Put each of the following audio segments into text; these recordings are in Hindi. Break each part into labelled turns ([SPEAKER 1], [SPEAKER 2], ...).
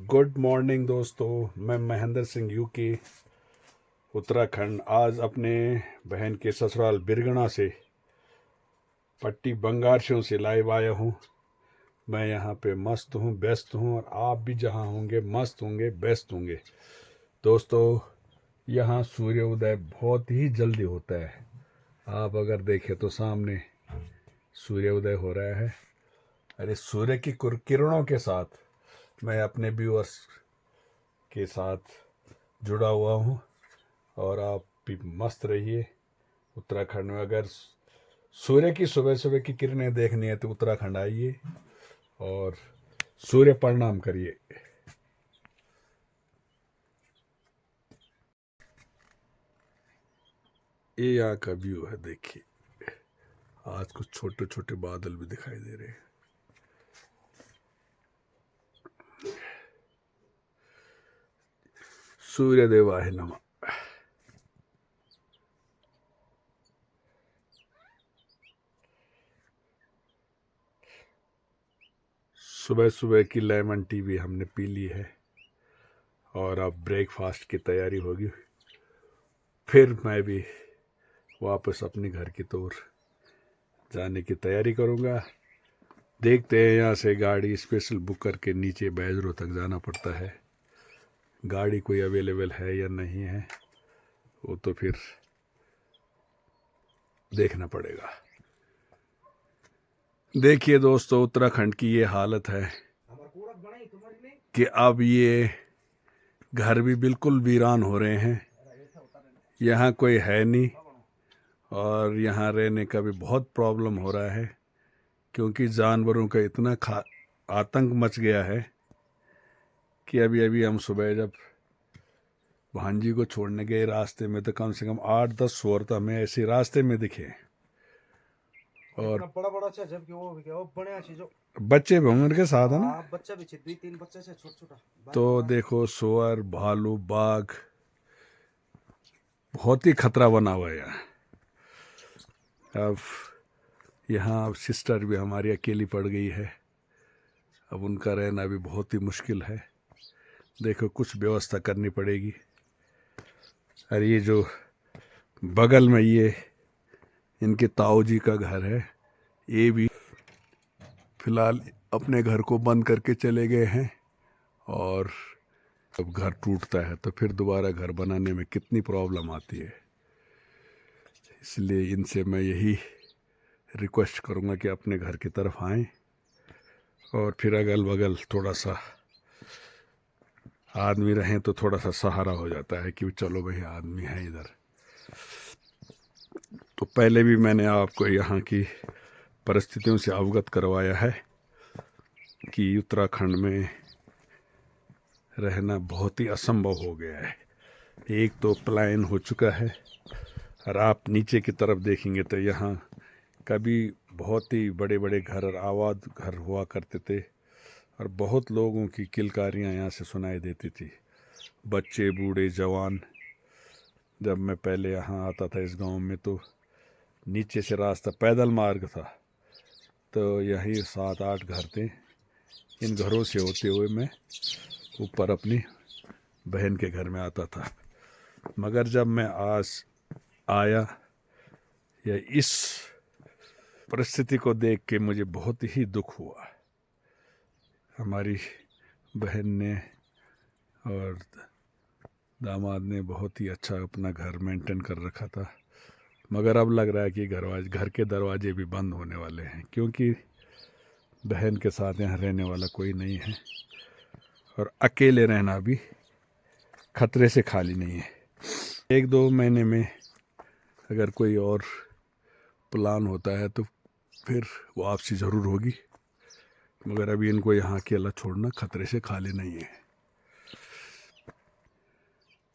[SPEAKER 1] गुड मॉर्निंग दोस्तों, मैं महेंद्र सिंह यूके उत्तराखंड आज अपने बहन के ससुराल बिरगना से पट्टी बंगारशों से लाइव आया हूँ। मैं यहाँ पे मस्त हूँ, व्यस्त हूँ और आप भी जहाँ होंगे मस्त होंगे, व्यस्त होंगे। दोस्तों, यहाँ सूर्योदय बहुत ही जल्दी होता है। आप अगर देखें तो सामने सूर्योदय हो रहा है। अरे सूर्य की किरणों के साथ मैं अपने व्यूअर्स के साथ जुड़ा हुआ हूँ और आप भी मस्त रहिए। उत्तराखंड में अगर सूर्य की सुबह सुबह की किरणें देखनी है तो उत्तराखंड आइए और सूर्य प्रणाम करिए। ये यहाँ का व्यू है, देखिए। आज कुछ छोटे छोटे बादल भी दिखाई दे रहे हैं। सूर्य देवाय नमः। सुबह सुबह की लेमन टी भी हमने पी ली है और अब ब्रेकफास्ट की तैयारी होगी। फिर मैं भी वापस अपने घर की तौर जाने की तैयारी करूँगा। देखते हैं, यहाँ से गाड़ी स्पेशल बुक करके नीचे बैजरों तक जाना पड़ता है। गाड़ी कोई अवेलेबल है या नहीं है वो तो फिर देखना पड़ेगा। देखिए दोस्तों, उत्तराखंड की ये हालत है कि अब ये घर भी बिल्कुल वीरान हो रहे हैं। यहाँ कोई है नहीं और यहाँ रहने का भी बहुत प्रॉब्लम हो रहा है क्योंकि जानवरों का इतना आतंक मच गया है कि अभी अभी हम सुबह जब भांजी को छोड़ने गए रास्ते में तो कम से कम 8-10 सुअर तो हमें ऐसे रास्ते में दिखे। और
[SPEAKER 2] बड़ा बड़ा अच्छा, जबकि वो बड़े अच्छे जो
[SPEAKER 1] बच्चे भी होंगे उनके साथ, है ना।
[SPEAKER 2] बच्चा भी 2-3 बच्चे से छोटा छोटा।
[SPEAKER 1] तो देखो, सुअर, भालू, बाघ बहुत ही खतरा बना हुआ है यहाँ। अब यहाँ सिस्टर भी हमारी अकेली पड़ गई है। अब उनका रहना भी बहुत ही मुश्किल है। देखो, कुछ व्यवस्था करनी पड़ेगी। और ये जो बगल में ये इनके ताऊ जी का घर है, ये भी फिलहाल अपने घर को बंद करके चले गए हैं। और जब घर टूटता है तो फिर दोबारा घर बनाने में कितनी प्रॉब्लम आती है। इसलिए इनसे मैं यही रिक्वेस्ट करूँगा कि अपने घर की तरफ आएं और फिर अगल बगल थोड़ा सा आदमी रहें तो थोड़ा सा सहारा हो जाता है कि चलो भाई आदमी है इधर। तो पहले भी मैंने आपको यहाँ की परिस्थितियों से अवगत करवाया है कि उत्तराखंड में रहना बहुत ही असंभव हो गया है। एक तो पलायन हो चुका है और आप नीचे की तरफ देखेंगे तो यहाँ कभी बहुत ही बड़े बड़े घर और आबाद घर हुआ करते थे और बहुत लोगों की किलकारियाँ यहाँ से सुनाई देती थी, बच्चे, बूढ़े, जवान। जब मैं पहले यहाँ आता था इस गांव में तो नीचे से रास्ता पैदल मार्ग था, तो यही 7-8 घर थे। इन घरों से होते हुए मैं ऊपर अपनी बहन के घर में आता था। मगर जब मैं आज आया या इस परिस्थिति को देख के मुझे बहुत ही दुख हुआ। हमारी बहन ने और दामाद ने बहुत ही अच्छा अपना घर मेंटेन कर रखा था, मगर अब लग रहा है कि घर के दरवाजे भी बंद होने वाले हैं क्योंकि बहन के साथ यहाँ रहने वाला कोई नहीं है और अकेले रहना भी खतरे से खाली नहीं है। 1-2 महीने में अगर कोई और प्लान होता है तो फिर वापसी ज़रूर होगी, मगर अभी इनको यहाँ अकेला छोड़ना खतरे से खाली नहीं है।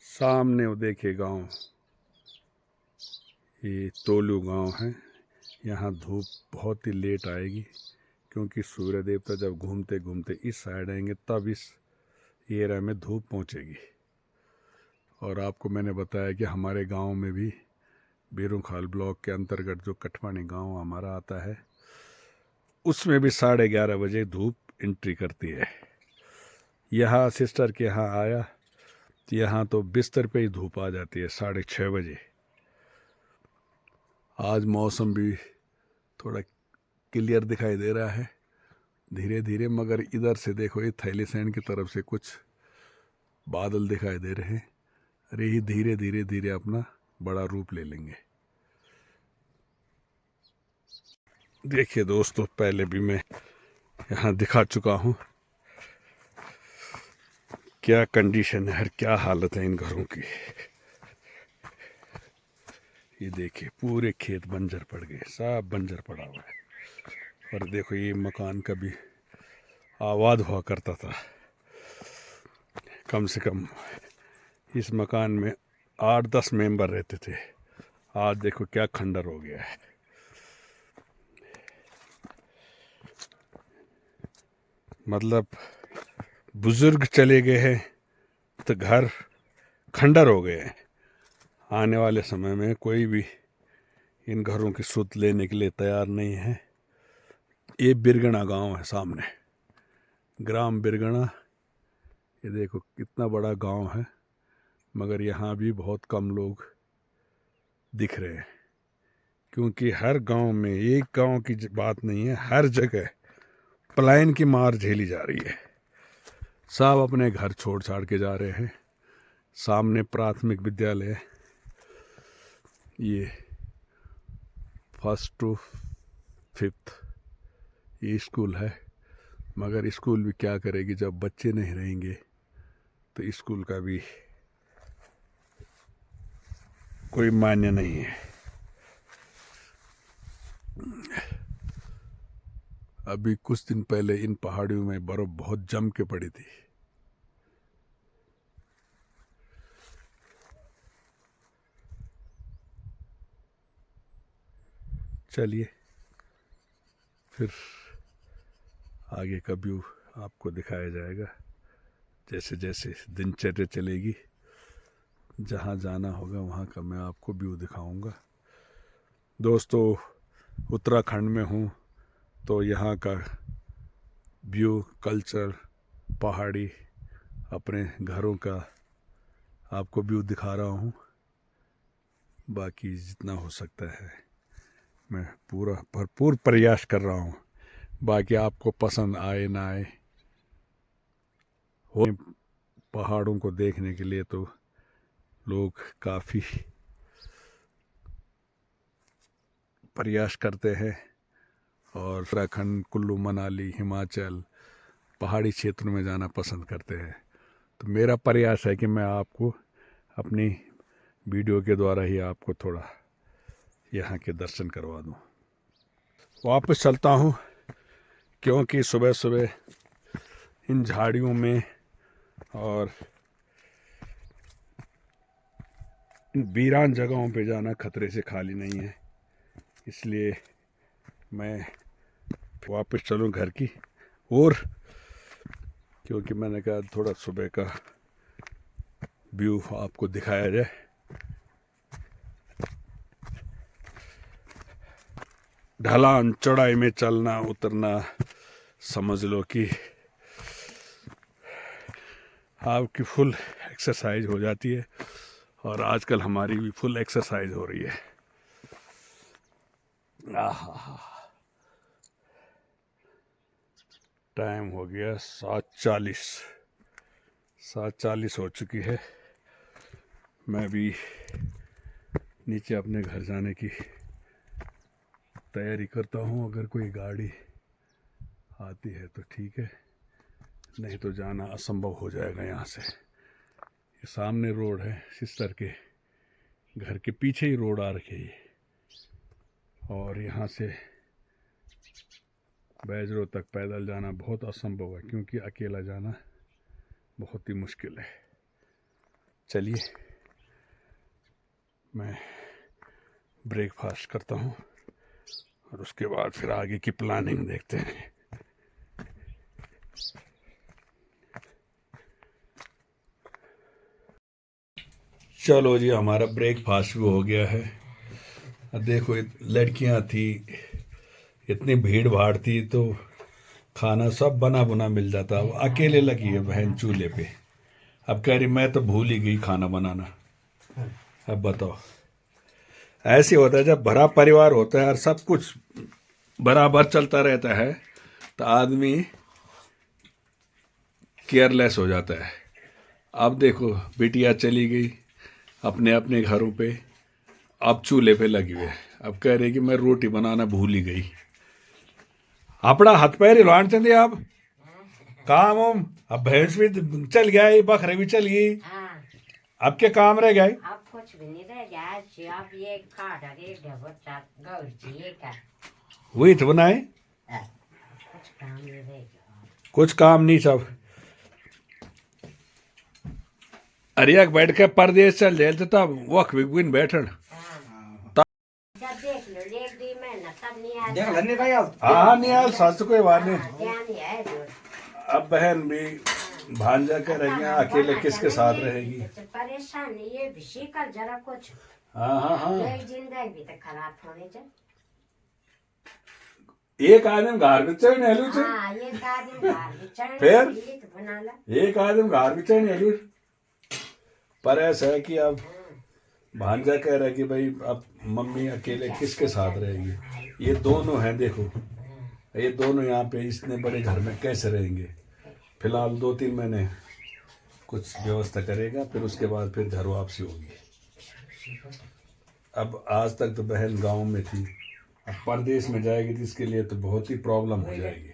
[SPEAKER 1] सामने वो देखिए गांव, ये तोलू गांव है। यहाँ धूप बहुत ही लेट आएगी क्योंकि सूर्य देवता जब घूमते घूमते इस साइड आएंगे तब इस एरिया में धूप पहुँचेगी। और आपको मैंने बताया कि हमारे गांव में भी बीरूखाल ब्लॉक के अंतर्गत जो कठवानी गांव हमारा आता है उसमें भी 11:30 बजे धूप एंट्री करती है। यहाँ सिस्टर के यहाँ आया तो यहाँ तो बिस्तर पे ही धूप आ जाती है 6:30 बजे। आज मौसम भी थोड़ा क्लियर दिखाई दे रहा है धीरे धीरे, मगर इधर से देखो ये थैलीसैंड की तरफ से कुछ बादल दिखाई दे रहे हैं। अरे ये धीरे धीरे धीरे अपना बड़ा रूप ले लेंगे। देखिए दोस्तों, पहले भी मैं यहाँ दिखा चुका हूँ क्या कंडीशन है, क्या हालत है इन घरों की। ये देखिए पूरे खेत बंजर पड़ गए, सब बंजर पड़ा हुआ है। और देखो ये मकान कभी आबाद हुआ करता था, कम से कम इस मकान में 8-10 मेंबर रहते थे। आज देखो क्या खंडर हो गया है। मतलब बुजुर्ग चले गए हैं तो घर खंडर हो गए हैं। आने वाले समय में कोई भी इन घरों की सुध लेने के लिए तैयार नहीं है। ये बिरगना गांव है सामने, ग्राम बिरगना। ये देखो कितना बड़ा गांव है, मगर यहाँ भी बहुत कम लोग दिख रहे हैं, क्योंकि हर गांव में, एक गांव की बात नहीं है, हर जगह पलायन की मार झेली जा रही है। सब अपने घर छोड़ छाड़ के जा रहे हैं। सामने प्राथमिक विद्यालय, ये 1st to 5th ये स्कूल है, मगर स्कूल भी क्या करेगी जब बच्चे नहीं रहेंगे, तो स्कूल का भी कोई मान्य नहीं है। अभी कुछ दिन पहले इन पहाड़ियों में बर्फ बहुत जम के पड़ी थी। चलिए फिर आगे का व्यू आपको दिखाया जाएगा, जैसे जैसे दिनचर्या चलेगी। जहाँ जाना होगा वहाँ का मैं आपको व्यू दिखाऊंगा। दोस्तों, उत्तराखंड में हूँ तो यहाँ का व्यू, कल्चर, पहाड़ी, अपने घरों का आपको व्यू दिखा रहा हूँ। बाकी जितना हो सकता है मैं पूरा भरपूर प्रयास कर रहा हूँ। बाकी आपको पसंद आए ना आए, हो पहाड़ों को देखने के लिए तो लोग काफ़ी प्रयास करते हैं, और उत्तराखंड, कुल्लू मनाली, हिमाचल, पहाड़ी क्षेत्रों में जाना पसंद करते हैं। तो मेरा प्रयास है कि मैं आपको अपनी वीडियो के द्वारा ही आपको थोड़ा यहाँ के दर्शन करवा दूँ। वापस चलता हूँ, क्योंकि सुबह सुबह इन झाड़ियों में और इन वीरान जगहों पे जाना खतरे से खाली नहीं है। इसलिए मैं वापस चलूँ घर की ओर, क्योंकि मैंने कहा थोड़ा सुबह का व्यू आपको दिखाया जाए। ढलान चढ़ाई में चलना उतरना समझ लो कि आपकी फुल एक्सरसाइज हो जाती है, और आजकल हमारी भी फुल एक्सरसाइज हो रही है। टाइम हो गया 7:40 हो चुकी है। मैं भी नीचे अपने घर जाने की तैयारी करता हूँ। अगर कोई गाड़ी आती है तो ठीक है, नहीं तो जाना असंभव हो जाएगा यहाँ से। ये सामने रोड है, सिस्टर के घर के पीछे ही रोड आ रखी है, और यहाँ से बैजरो तक पैदल जाना बहुत असंभव है, क्योंकि अकेला जाना बहुत ही मुश्किल है। चलिए मैं ब्रेकफास्ट करता हूँ, और उसके बाद फिर आगे की प्लानिंग देखते हैं। चलो जी, हमारा ब्रेकफास्ट भी हो गया है। अब देखो लड़कियां थी, इतनी भीड़ भाड़ थी, तो खाना सब बना बुना मिल जाता। अब अकेले लगी है बहन चूल्हे पे। अब कह रही मैं तो भूल ही गई खाना बनाना। अब बताओ, ऐसे होता है जब भरा परिवार होता है और सब कुछ बराबर चलता रहता है तो आदमी केयरलेस हो जाता है। अब देखो बिटिया चली गई अपने अपने घरों पे, अब चूल्हे पे लगी हुई है। अब कह रही कि मैं रोटी बनाना भूल ही गई। अपना हाथ पैर हिलवान चंदे अब काम हम। अब भैंस भी चल गया, ये बकरे भी चल गई,
[SPEAKER 3] हाँ,
[SPEAKER 1] अब क्या काम रह गए?
[SPEAKER 3] अब कुछ भी नहीं रह गया है। अब ये खाड़ा रे ढबटा गौर चाहिए का
[SPEAKER 1] वही तो बनाए,
[SPEAKER 3] कुछ काम नहीं रह गया।
[SPEAKER 1] कुछ काम नहीं सब। अरे बैठ के परदेश चल जाए तो तब वक्त बिन बैठन।
[SPEAKER 3] जब देख लो लेक दी मैं न तब नहीं
[SPEAKER 2] देख
[SPEAKER 3] आता।
[SPEAKER 2] लन्ने का यार
[SPEAKER 1] हाँ नहीं यार सच कोई बात नहीं।
[SPEAKER 3] ध्यान ही है जो।
[SPEAKER 1] अब बहन भी भांजा के रहेंगे, अकेले किसके साथ रहेगी?
[SPEAKER 3] परेशान ये भी सीकर जरा कुछ।
[SPEAKER 1] हाँ हाँ हाँ।
[SPEAKER 3] एक जिंदगी भी तो खराब होने जा।
[SPEAKER 1] एक आदमी घर में चढ़ हेलू से,
[SPEAKER 3] हाँ ये आदमी बाहर भी चढ़
[SPEAKER 1] फिर?
[SPEAKER 3] तो बना ला।
[SPEAKER 1] एक आदमी घर में चढ़ हेलू। पर ऐसा है कि अब भांजा कह रहा है कि भाई अब मम्मी अकेले किसके साथ रहेगी? ये दोनों हैं, देखो ये दोनों यहाँ पे इतने बड़े घर में कैसे रहेंगे? फिलहाल 2-3 महीने कुछ व्यवस्था करेगा, फिर उसके बाद फिर घर वापसी होगी। अब आज तक तो बहन गांव में थी, अब परदेश में जाएगी तो इसके लिए तो बहुत ही प्रॉब्लम हो जाएगी,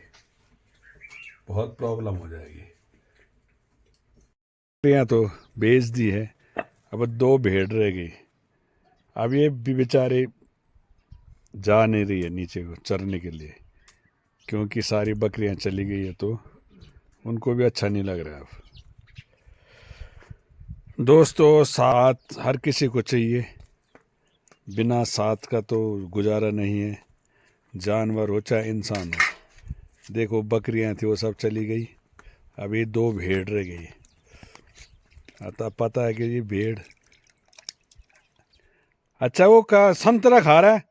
[SPEAKER 1] बहुत प्रॉब्लम हो जाएगी। यहाँ तो बेच दी है, अब 2 भेड़ रह गई। अब ये भी बेचारे जा नहीं रही है नीचे को चरने के लिए, क्योंकि सारी बकरियां चली गई है तो उनको भी अच्छा नहीं लग रहा है। अब दोस्तों साथ हर किसी को चाहिए, बिना साथ का तो गुजारा नहीं है, जानवर हो चाहे इंसान हो। देखो बकरियां थी वो सब चली गई, अभी 2 भेड़ रह गई। अतः पता है कि ये भेड़, अच्छा वो का संतरा खा रहा है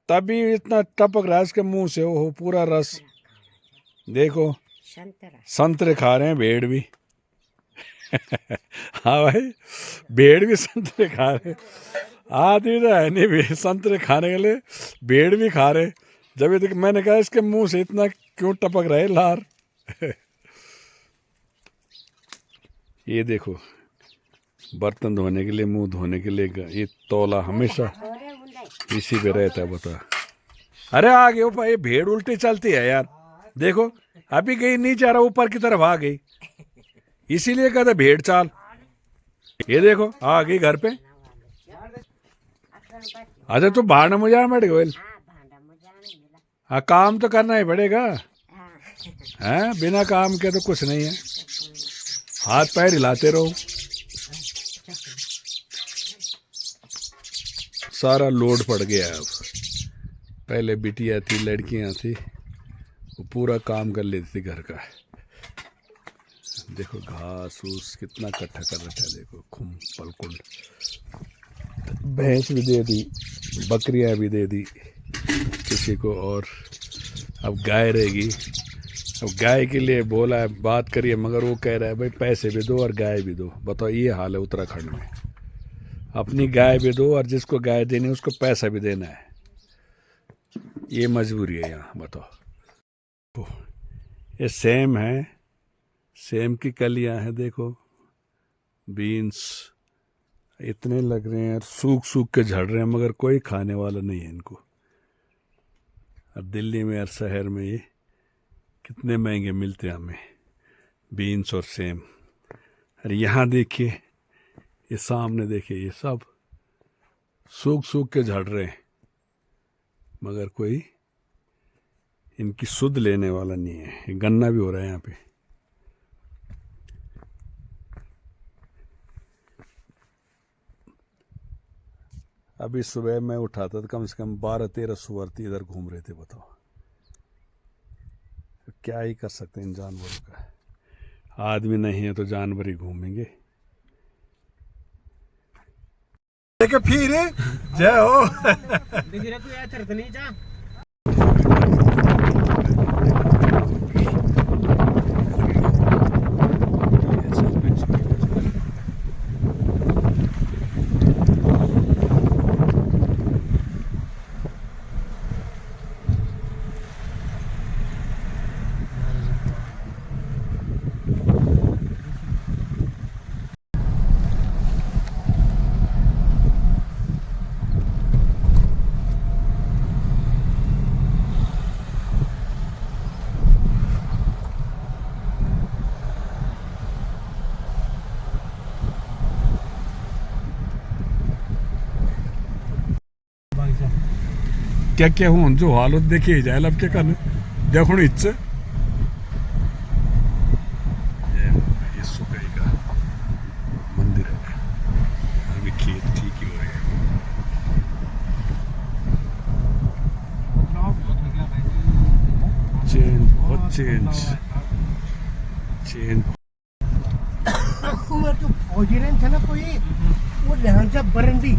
[SPEAKER 1] तभी इतना टपक रहा है इसके मुंह से, वो पूरा रस। देखो
[SPEAKER 3] संतरा
[SPEAKER 1] संतरे खा रहे हैं भेड़ भी। हाँ भाई भेड़ भी संतरे खा रहे हैं। आदमी तो है नहीं भी संतरे खाने के लिए, भेड़ भी खा रहे। जब ये मैंने कहा इसके मुंह से इतना क्यों टपक रहे लार। ये देखो बर्तन धोने के लिए, मुंह धोने के लिए ये तौला हमेशा इसी पे रहता है। बता, अरे आ गए ऊपर, ये भेड़ उल्टी चलती है यार। देखो अभी गई नीचे आ रहा, ऊपर की तरफ आ गई, इसीलिए कहते भेड़ चाल। ये देखो आ गई घर पे। अच्छा तू भाड़ना मुझे बैठ गए। हाँ काम तो करना ही पड़ेगा, हैं बिना काम के तो कुछ नहीं है, हाथ पैर हिलाते रहो। सारा लोड पड़ गया अब। पहले बिटिया थी, लड़कियां थी, वो पूरा काम कर लेती थी घर का। देखो घास फूस कितना इकट्ठा कर रखा है, देखो खुम पलकुंड। भैंस भी दे दी, बकरियां भी दे दी किसी को, और अब गाय रहेगी। अब गाय के लिए बोला है, बात करिए, मगर वो कह रहा है भाई पैसे भी दो और गाय भी दो। बताओ ये हाल है उत्तराखंड में, अपनी गाय भी दो और जिसको गाय देनी है उसको पैसा भी देना है। ये मजबूरी है यहाँ, बताओ। ये सेम है, सेम की कलियां हैं, देखो बीन्स इतने लग रहे हैं, सूख सूख के झड़ रहे हैं, मगर कोई खाने वाला नहीं है इनको। और दिल्ली में और शहर में ये कितने महंगे मिलते हैं हमें बीन्स और सेम। और यहाँ देखिए, ये सामने देखिए, ये सब सूख सूख के झड़ रहे हैं, मगर कोई इनकी सुध लेने वाला नहीं है। ये गन्ना भी हो रहा है यहाँ पे। अभी सुबह मैं उठा था तो कम से कम 12-13 सुअर इधर घूम रहे थे। बताओ क्या ही कर सकते हैं इन जानवरों का। आदमी नहीं है तो जानवर ही घूमेंगे। फिर जय हो।
[SPEAKER 2] देखिए तू यार चढ़ते नहीं जा।
[SPEAKER 1] क्या क्या हूँ जो हालत देखी जाए अब क्या करना देखो इच्छा ये सुकाई का मंदिर है अभी खेत ठीक ही हो रहे हैं चेंज बहुत चेंज
[SPEAKER 4] वो जो फौजी रेंज था ना कोई वो ध्यान से बरंडी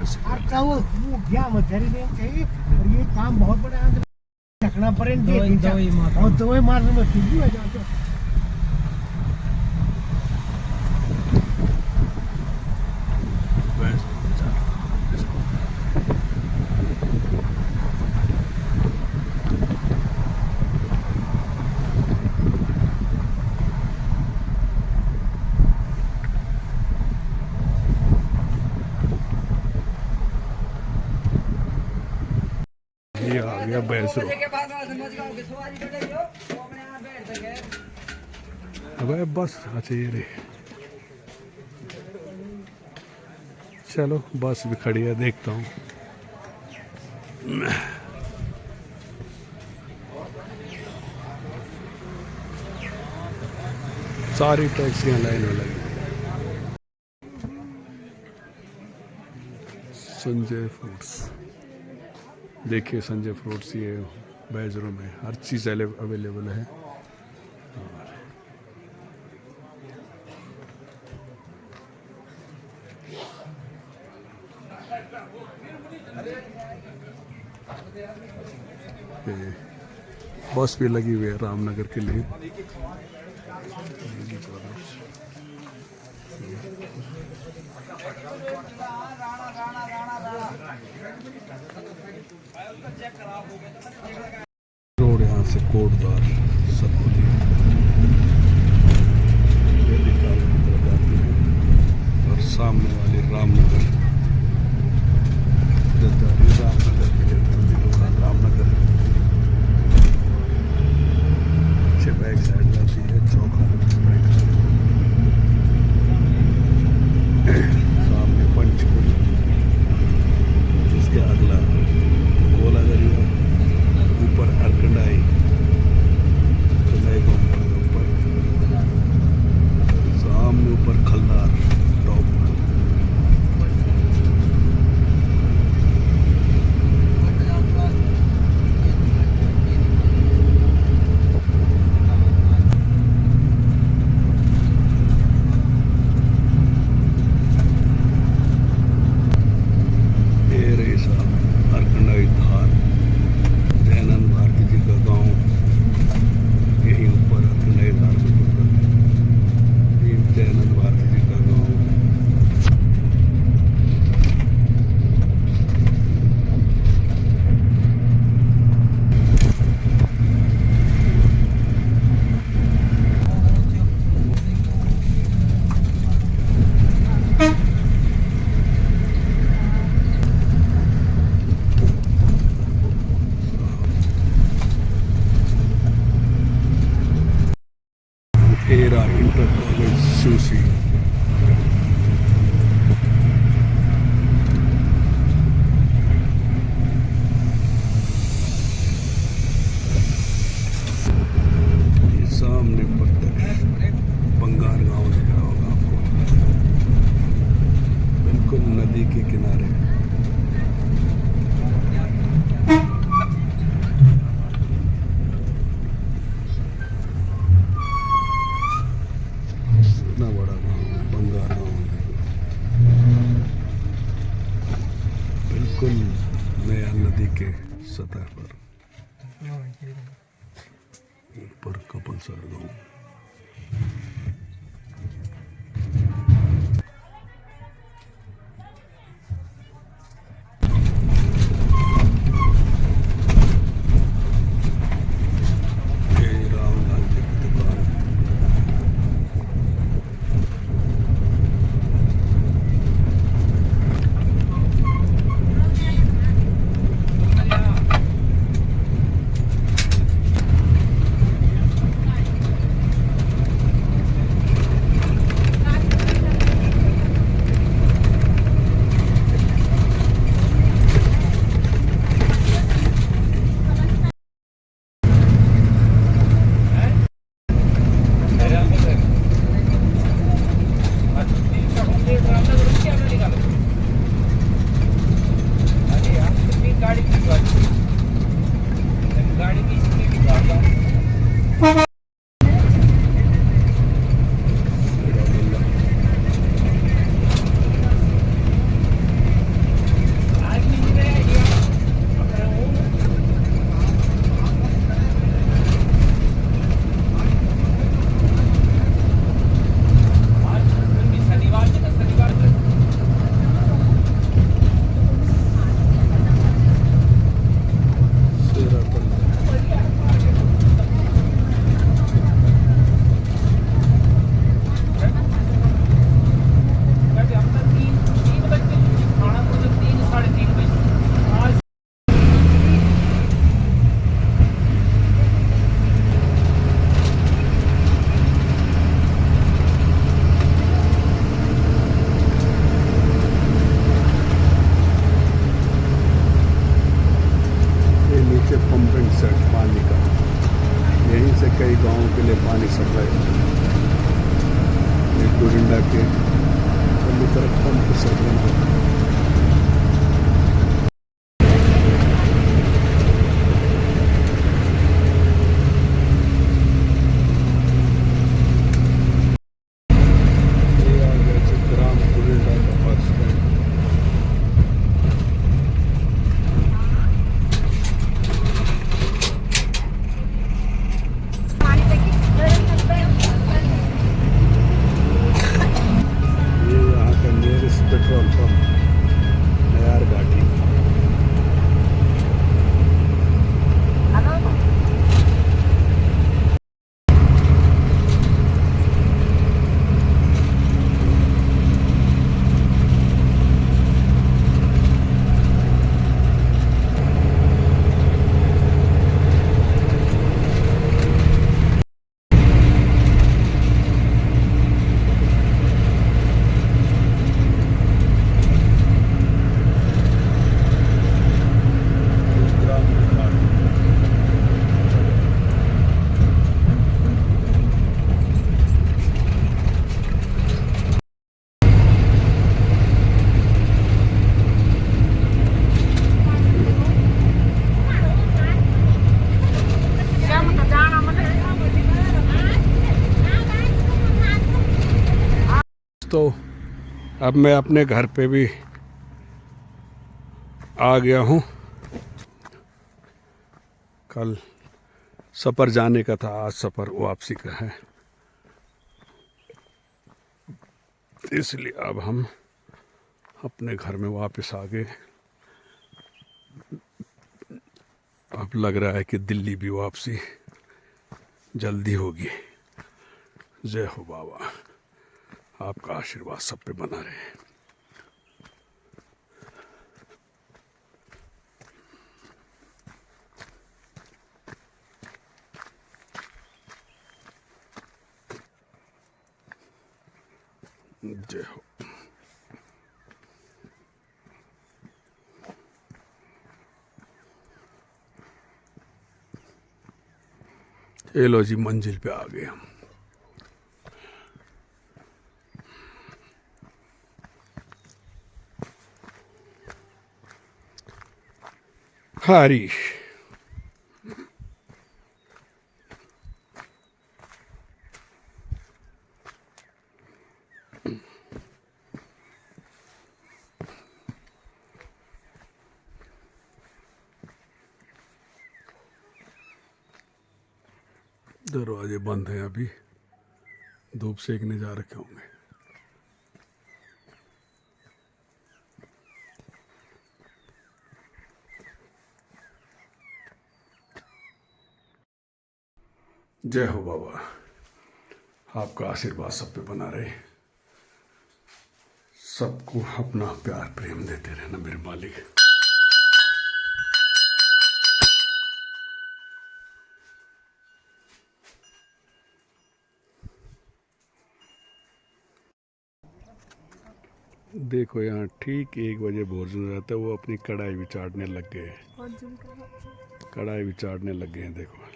[SPEAKER 4] आपका वो गया मधेरी रेंज है और ये काम बहुत बड़ा है रखना बरंडी और दवाई मारने में फिर भी आ जाते
[SPEAKER 1] ये आ गया बैसरो अबे बस अच्छा ये रे चलो बस भी खड़ी है देखता हूँ सारी टैक्सियां लाइन में लगी संजय फ्रूट्स देखिए संजय फ्रूट्स ये बैजरों में हर चीज़ अवेलेबल है ये बस भी लगी हुई है रामनगर के लिए रोड यहाँ से कोटद्वार सतपुली वेदिकाल की तरफ जाती है और सामने वाली रामनगर रामनगर के लिए दुकान रामनगर पीछे बैक साइड जाती है चौका सामने पंचकुला इसके अगला गोला दरिया ऊपर अरकंडाई ऊपर सामने ऊपर खलनार टॉप एरा इंटर कॉलेज सूसी ये सामने प्रत्यक्ष बंगार गांव दिख रहा होगा आपको बिल्कुल नदी के किनारे इतना बड़ा गाँव बंगार गाँव बिल्कुल नया नदी के सतह पर ऊपर कपलसर गाँव ये कोरिंडा के पल्ली तरफ पंप सब बना हुआ है। ये आ गया ग्राम कोरिंडा का बस स्टैंड। ये यहाँ का नियरेस्ट पेट्रोल पंप नयार घाटी। ग्राम घाटी। तो अब मैं अपने घर पे भी आ गया हूँ। कल सफ़र जाने का था, आज सफ़र वापसी का है, इसलिए अब हम अपने घर में वापस आ गए। अब लग रहा है कि दिल्ली भी वापसी जल्दी होगी। जय हो बाबा, आपका आशीर्वाद सब पे बना रहे। जय हो। ये लो जी, मंजिल पे आ गए हम। हरीश दरवाजे बंद हैं, अभी धूप सेकने जा रखे होंगे। जय हो बाबा, आपका आशीर्वाद सब पे बना रहे। सबको अपना प्यार प्रेम देते रहना मेरे मालिक। देखो यहाँ ठीक 1 बजे भोजन हो जाता है, वो अपनी कढ़ाई भी चाटने लग गए हैं। कढ़ाई भी चाटने लग गए हैं। देखो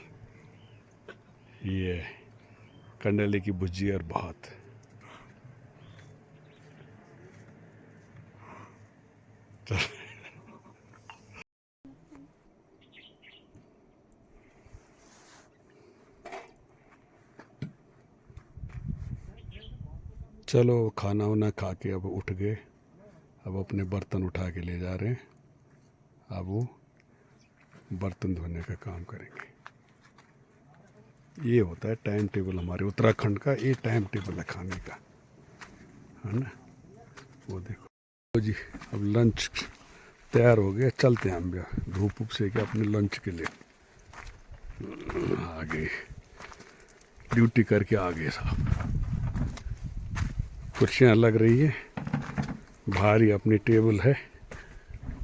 [SPEAKER 1] ये कंडेले की भुजी और भात। चलो खाना वाना खा के अब उठ गए, अब अपने बर्तन उठा के ले जा रहे हैं। अब वो बर्तन धोने का काम करेंगे। ये होता है टाइम टेबल हमारे उत्तराखंड का, ये टाइम टेबल है खाने का, है ना। वो देखो तो जी, अब लंच तैयार हो गया, चलते हैं हम भी धूप उप से के अपने लंच के लिए आ गए। ड्यूटी करके आ गए साहब। कुर्सियाँ लग रही है, भारी अपनी टेबल है,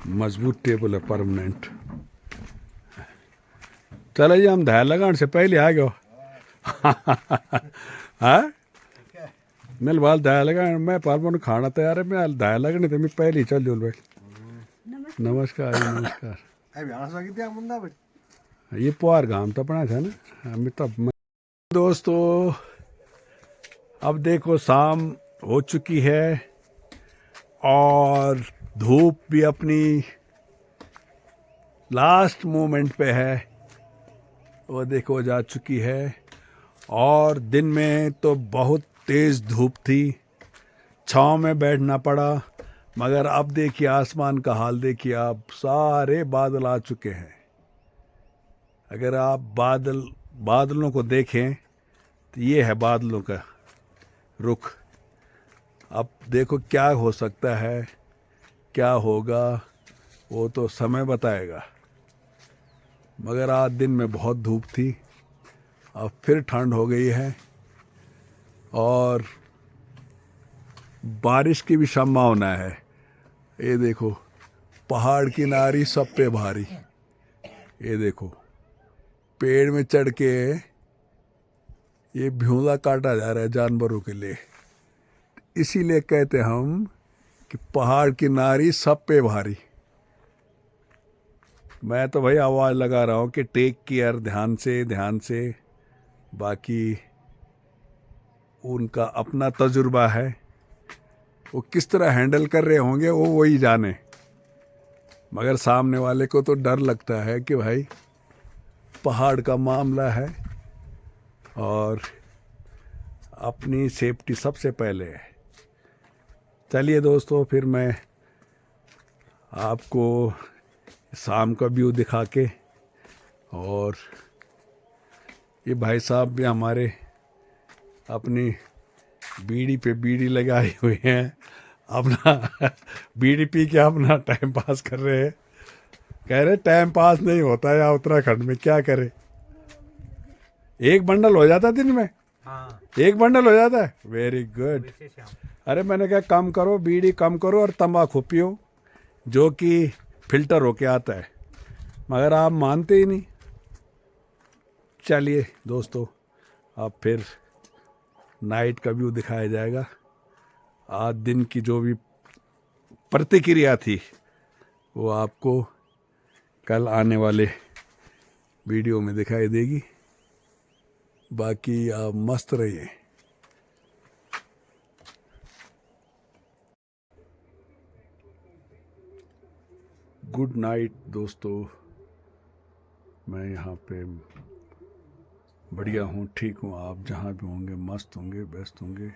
[SPEAKER 1] मजबूत टेबल है, परमानेंट। चलो जी, हम धाय लगाने से पहले आ गए। हाँ मेरे बाल धाय लगा, मैं पालमन खाना तैयार है, मैं धाय लगने थे, मैं पहले ही चल जो भाई। नमस्कार जी, नमस्कार। ये पुआर गांव तो अपना था ना, हमें तब दोस्तों अब देखो शाम हो चुकी है और धूप भी अपनी लास्ट मोमेंट पे है, वो देखो जा चुकी है। और दिन में तो बहुत तेज धूप थी, छांव में बैठना पड़ा, मगर अब देखिए आसमान का हाल देखिए, अब सारे बादल आ चुके हैं। अगर आप बादलों को देखें तो ये है बादलों का रुख। अब देखो क्या हो सकता है, क्या होगा वो तो समय बताएगा। मगर आज दिन में बहुत धूप थी, अब फिर ठंड हो गई है और बारिश की भी संभावना है। ये देखो पहाड़ की नारी सब पे भारी। ये देखो पेड़ में चढ़ के ये भ्यूला काटा जा रहा है जानवरों के लिए। इसीलिए कहते हम कि पहाड़ की नारी सब पे भारी। मैं तो भाई आवाज़ लगा रहा हूँ कि टेक केयर, ध्यान से। बाकी उनका अपना तजुर्बा है, वो किस तरह हैंडल कर रहे होंगे वो वही जाने। मगर सामने वाले को तो डर लगता है कि भाई पहाड़ का मामला है और अपनी सेफ्टी सबसे पहले है। चलिए दोस्तों, फिर मैं आपको शाम का व्यू दिखा के, और ये भाई साहब भी हमारे अपनी बीड़ी पे बीड़ी लगाए हुए हैं, अपना बीड़ी पी के अपना टाइम पास कर रहे हैं। कह रहे टाइम पास नहीं होता है उत्तराखंड में, क्या करे। एक बंडल हो जाता है दिन में,
[SPEAKER 2] हाँ
[SPEAKER 1] एक बंडल हो जाता है। Very good.
[SPEAKER 2] वैसे श्याम।
[SPEAKER 1] अरे मैंने कहा कम करो, बीड़ी कम करो और तंबाकू पियो जो कि फिल्टर होके आता है, मगर आप मानते ही नहीं। चलिए दोस्तों, अब फिर नाइट का व्यू दिखाया जाएगा। आज दिन की जो भी प्रतिक्रिया थी वो आपको कल आने वाले वीडियो में दिखाई देगी। बाकी आप मस्त रहिए। गुड नाइट दोस्तों, मैं यहाँ पे बढ़िया हूँ, ठीक हूँ। आप जहाँ भी होंगे मस्त होंगे, बेस्ट होंगे।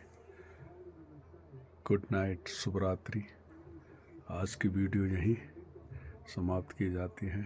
[SPEAKER 1] गुड नाइट, शुभ रात्रि। आज की वीडियो यहीं समाप्त की जाती है।